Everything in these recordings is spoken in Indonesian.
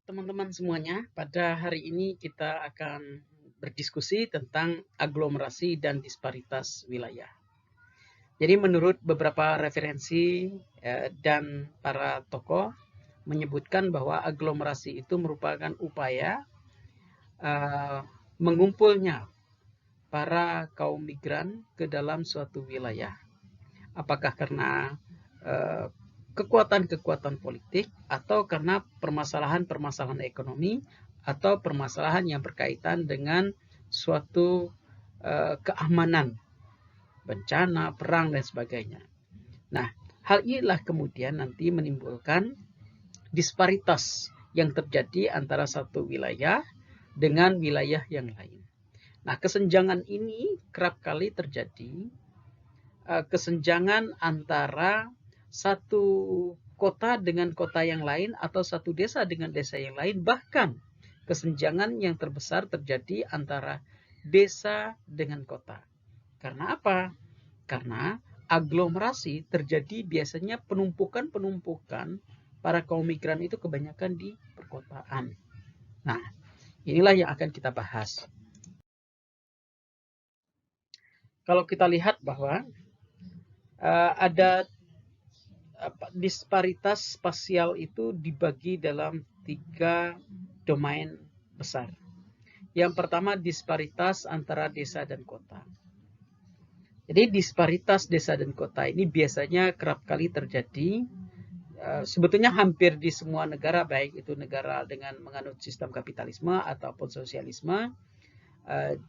teman-teman semuanya. Pada hari ini kita akan berdiskusi tentang aglomerasi dan disparitas wilayah. Jadi menurut beberapa referensi dan para tokoh menyebutkan bahwa aglomerasi itu merupakan upaya mengumpulnya para kaum migran ke dalam suatu wilayah. Apakah karena kekuatan-kekuatan politik atau karena permasalahan-permasalahan ekonomi atau permasalahan yang berkaitan dengan suatu keamanan, bencana, perang dan sebagainya. Nah, hal inilah kemudian nanti menimbulkan disparitas yang terjadi antara satu wilayah dengan wilayah yang lain. Nah, kesenjangan ini kerap kali terjadi, kesenjangan antara satu kota dengan kota yang lain atau satu desa dengan desa yang lain, bahkan kesenjangan yang terbesar terjadi antara desa dengan kota. Karena apa? Karena aglomerasi terjadi biasanya penumpukan para kaum migran itu kebanyakan di perkotaan. Nah, inilah yang akan kita bahas. Kalau kita lihat bahwa ada disparitas spasial itu dibagi dalam 3 domain besar. Yang pertama, disparitas antara desa dan kota. Jadi disparitas desa dan kota ini biasanya kerap kali terjadi, sebetulnya hampir di semua negara, baik itu negara dengan menganut sistem kapitalisme ataupun sosialisme,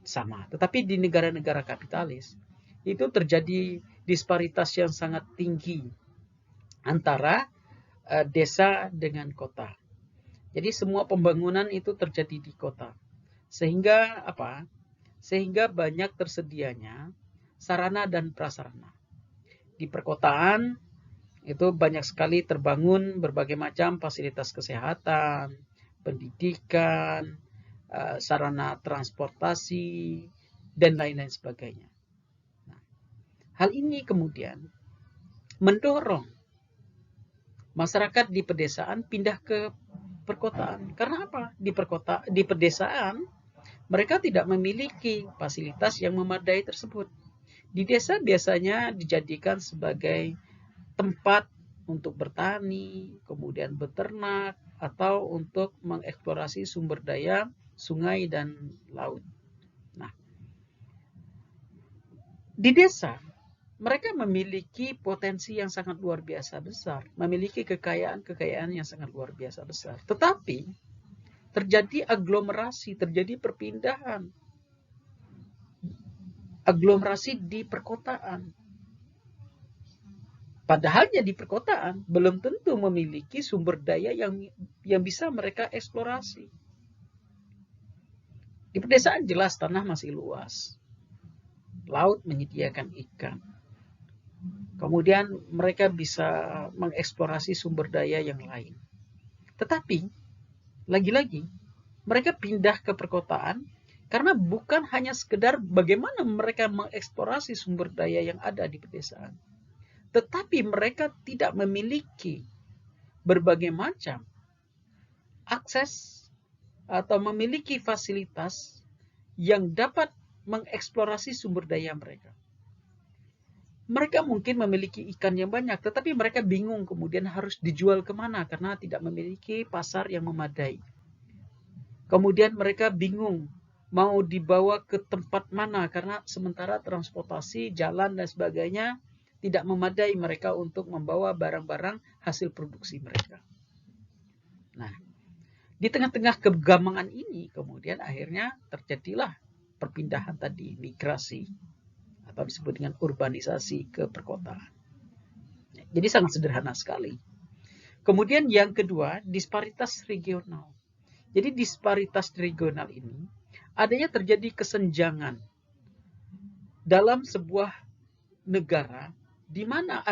sama. Tetapi di negara-negara kapitalis itu terjadi disparitas yang sangat tinggi antara desa dengan kota. Jadi semua pembangunan itu terjadi di kota. Sehingga apa? Sehingga banyak tersedianya sarana dan prasarana. Di perkotaan itu banyak sekali terbangun berbagai macam fasilitas kesehatan, pendidikan, sarana transportasi, dan lain-lain sebagainya. Nah, hal ini kemudian mendorong masyarakat di pedesaan pindah ke perkotaan. Karena apa? Di pedesaan mereka tidak memiliki fasilitas yang memadai tersebut. Di desa biasanya dijadikan sebagai tempat untuk bertani, kemudian beternak, atau untuk mengeksplorasi sumber daya sungai dan laut. Nah, di desa mereka memiliki potensi yang sangat luar biasa besar, memiliki kekayaan yang sangat luar biasa besar. Tetapi terjadi aglomerasi, terjadi perpindahan aglomerasi di perkotaan. Padahalnya di perkotaan belum tentu memiliki sumber daya yang bisa mereka eksplorasi. Di pedesaan jelas tanah masih luas, laut menyediakan ikan. Kemudian mereka bisa mengeksplorasi sumber daya yang lain. Tetapi lagi-lagi mereka pindah ke perkotaan karena bukan hanya sekedar bagaimana mereka mengeksplorasi sumber daya yang ada di pedesaan, tetapi mereka tidak memiliki berbagai macam akses atau memiliki fasilitas yang dapat mengeksplorasi sumber daya mereka. Mereka mungkin memiliki ikan yang banyak, tetapi mereka bingung kemudian harus dijual kemana karena tidak memiliki pasar yang memadai. Kemudian mereka bingung mau dibawa ke tempat mana karena sementara transportasi, jalan dan sebagainya tidak memadai mereka untuk membawa barang-barang hasil produksi mereka. Nah, di tengah-tengah kegamangan ini kemudian akhirnya terjadilah perpindahan tadi, migrasi atau disebut dengan urbanisasi ke perkotaan. Jadi sangat sederhana sekali. Kemudian yang kedua, disparitas regional. Jadi disparitas regional ini adanya terjadi kesenjangan dalam sebuah negara di mana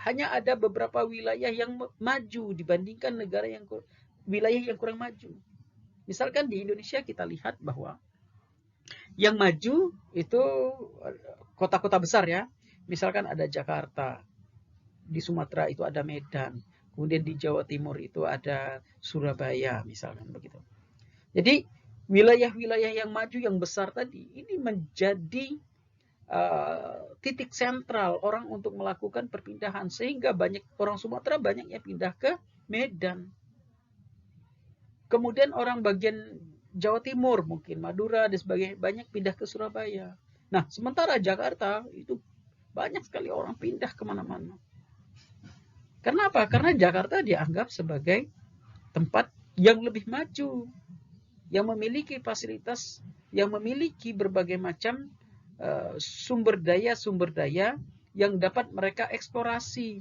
hanya ada beberapa wilayah yang maju dibandingkan wilayah yang kurang maju. Misalkan di Indonesia kita lihat bahwa yang maju itu kota-kota besar ya. Misalkan ada Jakarta, di Sumatera itu ada Medan, Kemudian di Jawa Timur itu ada Surabaya misalkan begitu. Jadi wilayah-wilayah yang maju yang besar tadi ini menjadi titik sentral orang untuk melakukan perpindahan, sehingga banyak orang Sumatera banyak yang pindah ke Medan. Kemudian orang bagian Jawa Timur, mungkin Madura dan sebagainya, banyak pindah ke Surabaya. Nah, sementara Jakarta itu banyak sekali orang pindah kemana-mana. Kenapa? Karena Jakarta dianggap sebagai tempat yang lebih maju, yang memiliki fasilitas, yang memiliki berbagai macam sumber daya yang dapat mereka eksplorasi,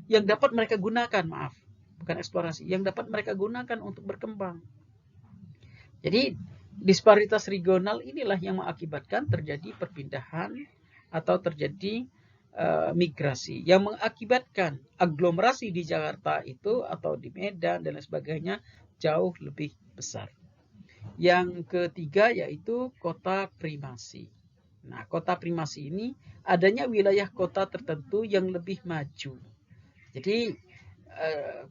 yang dapat mereka gunakan, bukan eksplorasi, yang dapat mereka gunakan untuk berkembang. Jadi disparitas regional inilah yang mengakibatkan terjadi perpindahan atau terjadi migrasi, yang mengakibatkan aglomerasi di Jakarta itu atau di Medan dan lain sebagainya jauh lebih besar. Yang ketiga yaitu kota primasi. Nah, kota primasi ini adanya wilayah kota tertentu yang lebih maju. Jadi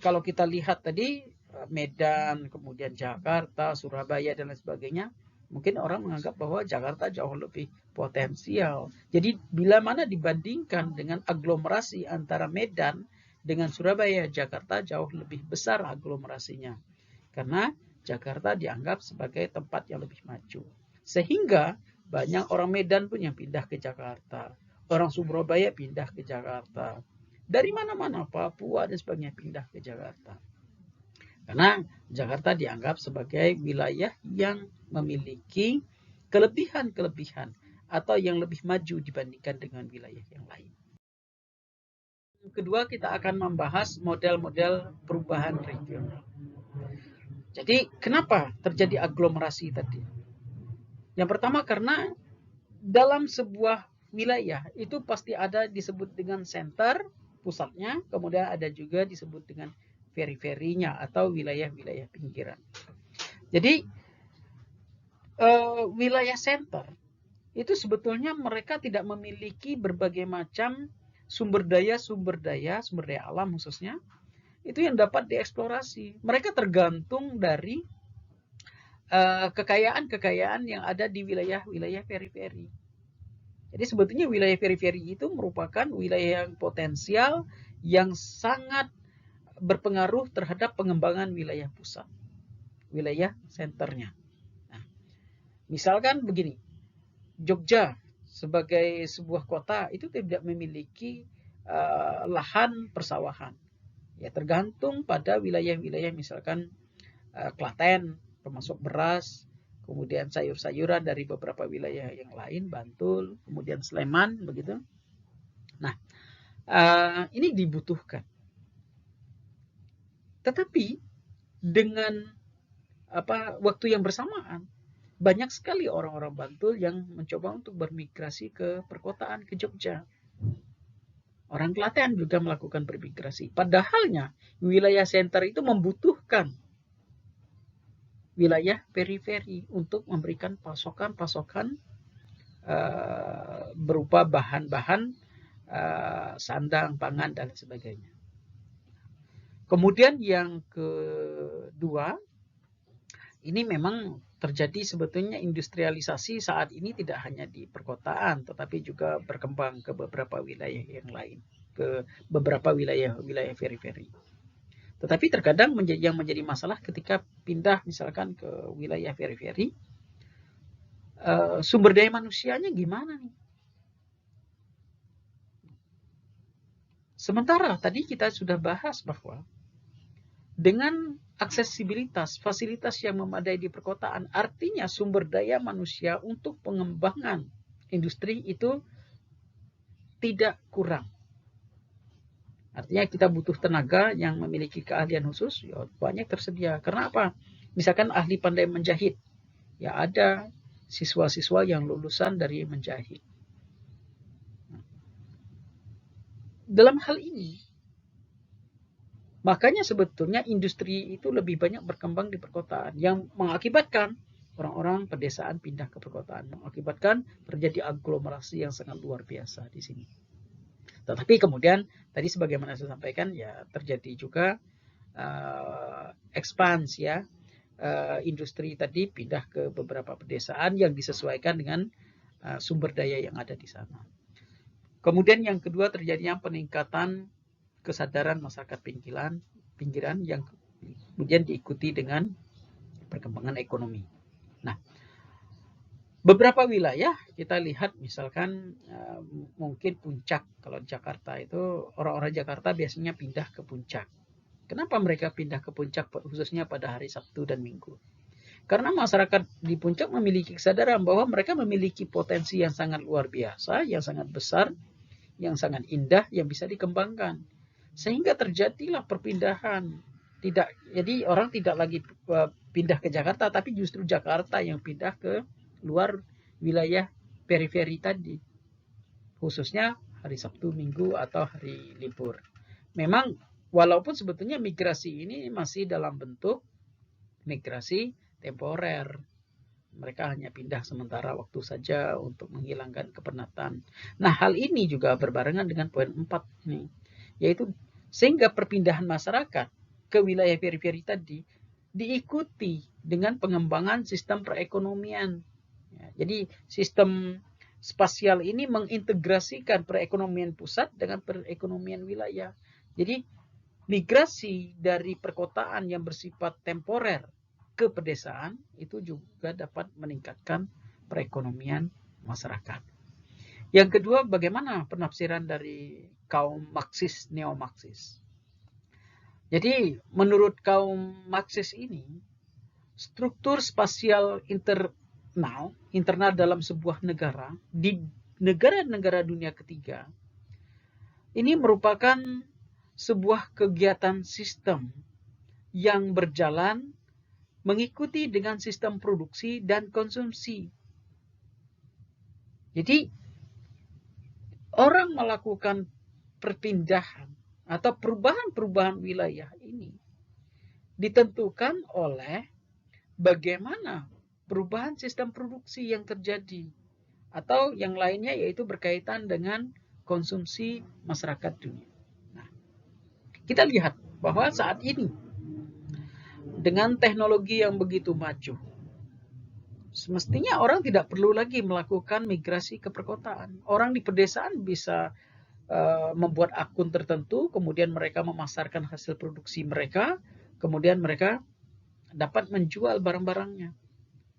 kalau kita lihat tadi Medan, kemudian Jakarta, Surabaya dan lain sebagainya, mungkin orang menganggap bahwa Jakarta jauh lebih potensial. Jadi bila mana dibandingkan dengan aglomerasi antara Medan dengan Surabaya, Jakarta jauh lebih besar aglomerasinya. Karena Jakarta dianggap sebagai tempat yang lebih maju. Sehingga banyak orang Medan pun yang pindah ke Jakarta. Orang Surabaya pindah ke Jakarta. Dari mana-mana, Papua dan sebagainya pindah ke Jakarta. Karena Jakarta dianggap sebagai wilayah yang memiliki kelebihan-kelebihan atau yang lebih maju dibandingkan dengan wilayah yang lain. Kedua, kita akan membahas model-model perubahan regional. Jadi kenapa terjadi aglomerasi tadi? Yang pertama karena dalam sebuah wilayah itu pasti ada disebut dengan center, pusatnya, kemudian ada juga disebut dengan periferinya atau wilayah-wilayah pinggiran. Jadi wilayah center itu sebetulnya mereka tidak memiliki berbagai macam sumber daya alam khususnya, itu yang dapat dieksplorasi. Mereka tergantung dari kekayaan-kekayaan yang ada di wilayah-wilayah periferi. Jadi sebetulnya wilayah periferi itu merupakan wilayah yang potensial yang sangat berpengaruh terhadap pengembangan wilayah pusat, wilayah senternya. Nah, misalkan begini, Jogja sebagai sebuah kota itu tidak memiliki lahan persawahan. Ya tergantung pada wilayah-wilayah misalkan Klaten, termasuk beras, kemudian sayur-sayuran dari beberapa wilayah yang lain, Bantul, kemudian Sleman, begitu. Nah, ini dibutuhkan. Tetapi dengan waktu yang bersamaan, banyak sekali orang-orang Bantul yang mencoba untuk bermigrasi ke perkotaan, ke Jogja. Orang Klaten juga melakukan bermigrasi. Padahalnya wilayah senter itu membutuhkan wilayah periferi untuk memberikan pasokan-pasokan berupa bahan-bahan sandang, pangan, dan sebagainya. Kemudian yang kedua, ini memang terjadi sebetulnya industrialisasi saat ini tidak hanya di perkotaan, tetapi juga berkembang ke beberapa wilayah yang lain, ke beberapa wilayah periferi. Tetapi terkadang yang menjadi masalah ketika pindah misalkan ke wilayah periferi, sumber daya manusianya gimana nih? Sementara tadi kita sudah bahas bahwa dengan aksesibilitas, fasilitas yang memadai di perkotaan, artinya sumber daya manusia untuk pengembangan industri itu tidak kurang. Artinya kita butuh tenaga yang memiliki keahlian khusus, ya banyak tersedia. Karena apa? Misalkan ahli pandai menjahit, ya ada siswa-siswa yang lulusan dari menjahit. Dalam hal ini, makanya sebetulnya industri itu lebih banyak berkembang di perkotaan, yang mengakibatkan orang-orang pedesaan pindah ke perkotaan, mengakibatkan terjadi aglomerasi yang sangat luar biasa di sini. Tetapi kemudian tadi sebagaimana saya sampaikan ya terjadi juga ekspansi ya, industri tadi pindah ke beberapa pedesaan yang disesuaikan dengan sumber daya yang ada di sana. Kemudian yang kedua terjadinya peningkatan kesadaran masyarakat pinggiran yang kemudian diikuti dengan perkembangan ekonomi. Nah, beberapa wilayah kita lihat misalkan mungkin puncak, kalau Jakarta itu orang-orang Jakarta biasanya pindah ke puncak. Kenapa mereka pindah ke puncak khususnya pada hari Sabtu dan Minggu? Karena masyarakat di puncak memiliki kesadaran bahwa mereka memiliki potensi yang sangat luar biasa, yang sangat besar, yang sangat indah, yang bisa dikembangkan. Sehingga terjadilah perpindahan. Jadi orang tidak lagi pindah ke Jakarta, tapi justru Jakarta yang pindah ke luar wilayah periferi tadi, khususnya hari Sabtu, Minggu, atau hari libur. Memang walaupun sebetulnya migrasi ini masih dalam bentuk migrasi temporer, mereka hanya pindah sementara waktu saja untuk menghilangkan kepenatan. Nah, hal ini juga berbarengan dengan poin 4 nih, yaitu sehingga perpindahan masyarakat ke wilayah periferi tadi diikuti dengan pengembangan sistem perekonomian. Jadi sistem spasial ini mengintegrasikan perekonomian pusat dengan perekonomian wilayah. Jadi migrasi dari perkotaan yang bersifat temporer ke pedesaan itu juga dapat meningkatkan perekonomian masyarakat. Yang kedua, bagaimana penafsiran dari kaum Marxis, neo-Marxis? Jadi menurut kaum Marxis ini, struktur spasial internal dalam sebuah negara, di negara-negara dunia ketiga, ini merupakan sebuah kegiatan sistem yang berjalan mengikuti dengan sistem produksi dan konsumsi. Jadi orang melakukan perpindahan atau perubahan-perubahan wilayah ini ditentukan oleh bagaimana perubahan sistem produksi yang terjadi, atau yang lainnya yaitu berkaitan dengan konsumsi masyarakat dunia. Nah, kita lihat bahwa saat ini dengan teknologi yang begitu maju, semestinya orang tidak perlu lagi melakukan migrasi ke perkotaan. Orang di pedesaan bisa membuat akun tertentu, kemudian mereka memasarkan hasil produksi mereka, kemudian mereka dapat menjual barang-barangnya.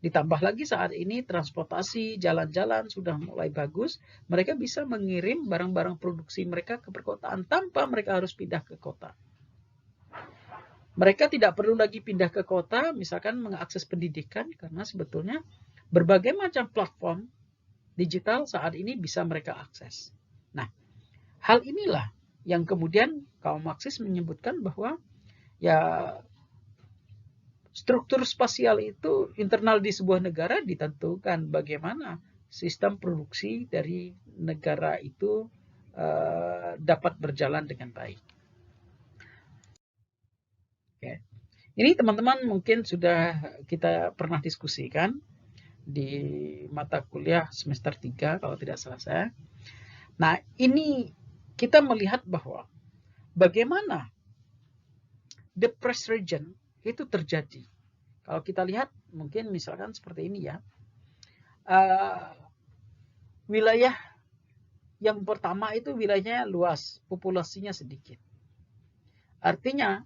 Ditambah lagi saat ini transportasi jalan-jalan sudah mulai bagus, mereka bisa mengirim barang-barang produksi mereka ke perkotaan tanpa mereka harus pindah ke kota. Mereka tidak perlu lagi pindah ke kota, misalkan mengakses pendidikan, karena sebetulnya berbagai macam platform digital saat ini bisa mereka akses. Nah, hal inilah yang kemudian kaum Marxis menyebutkan bahwa ya struktur spasial itu internal di sebuah negara ditentukan bagaimana sistem produksi dari negara itu dapat berjalan dengan baik. Oke. Ini teman-teman mungkin sudah kita pernah diskusikan di mata kuliah semester 3 kalau tidak salah saya. Nah, ini kita melihat bahwa bagaimana depressed region itu terjadi. Kalau kita lihat mungkin misalkan seperti ini ya. Wilayah yang pertama itu wilayahnya luas, populasinya sedikit. Artinya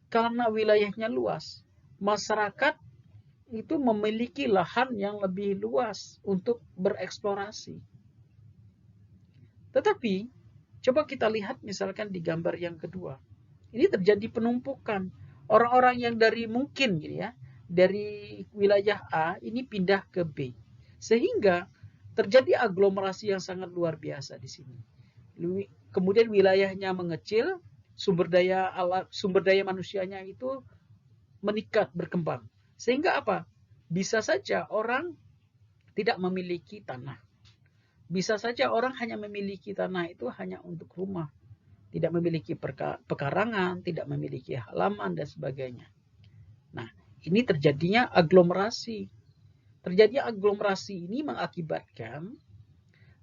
karena wilayahnya luas, masyarakat itu memiliki lahan yang lebih luas untuk bereksplorasi. Tetapi coba kita lihat misalkan di gambar yang kedua. Ini terjadi penumpukan. Orang-orang yang dari mungkin gitu ya, dari wilayah A ini pindah ke B. Sehingga terjadi aglomerasi yang sangat luar biasa di sini. Kemudian wilayahnya mengecil, sumber daya manusianya itu meningkat, berkembang. Sehingga apa? Bisa saja orang tidak memiliki tanah. Bisa saja orang hanya memiliki tanah itu hanya untuk rumah. Tidak memiliki pekarangan, tidak memiliki halaman, dan sebagainya. Nah, ini terjadinya aglomerasi. Terjadinya aglomerasi ini mengakibatkan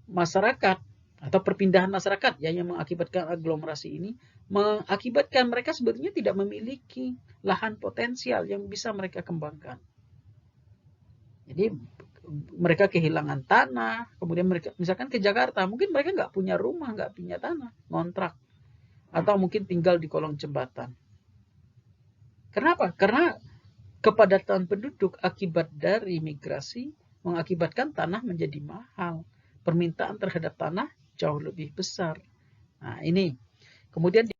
masyarakat atau perpindahan masyarakat ya yang mengakibatkan aglomerasi ini mengakibatkan mereka sebetulnya tidak memiliki lahan potensial yang bisa mereka kembangkan. Jadi mereka kehilangan tanah, kemudian mereka misalkan ke Jakarta, mungkin mereka nggak punya rumah, nggak punya tanah, ngontrak, atau mungkin tinggal di kolong jembatan. Kenapa? Karena kepadatan penduduk akibat dari migrasi mengakibatkan tanah menjadi mahal. Permintaan terhadap tanah jauh lebih besar. Nah, ini. Kemudian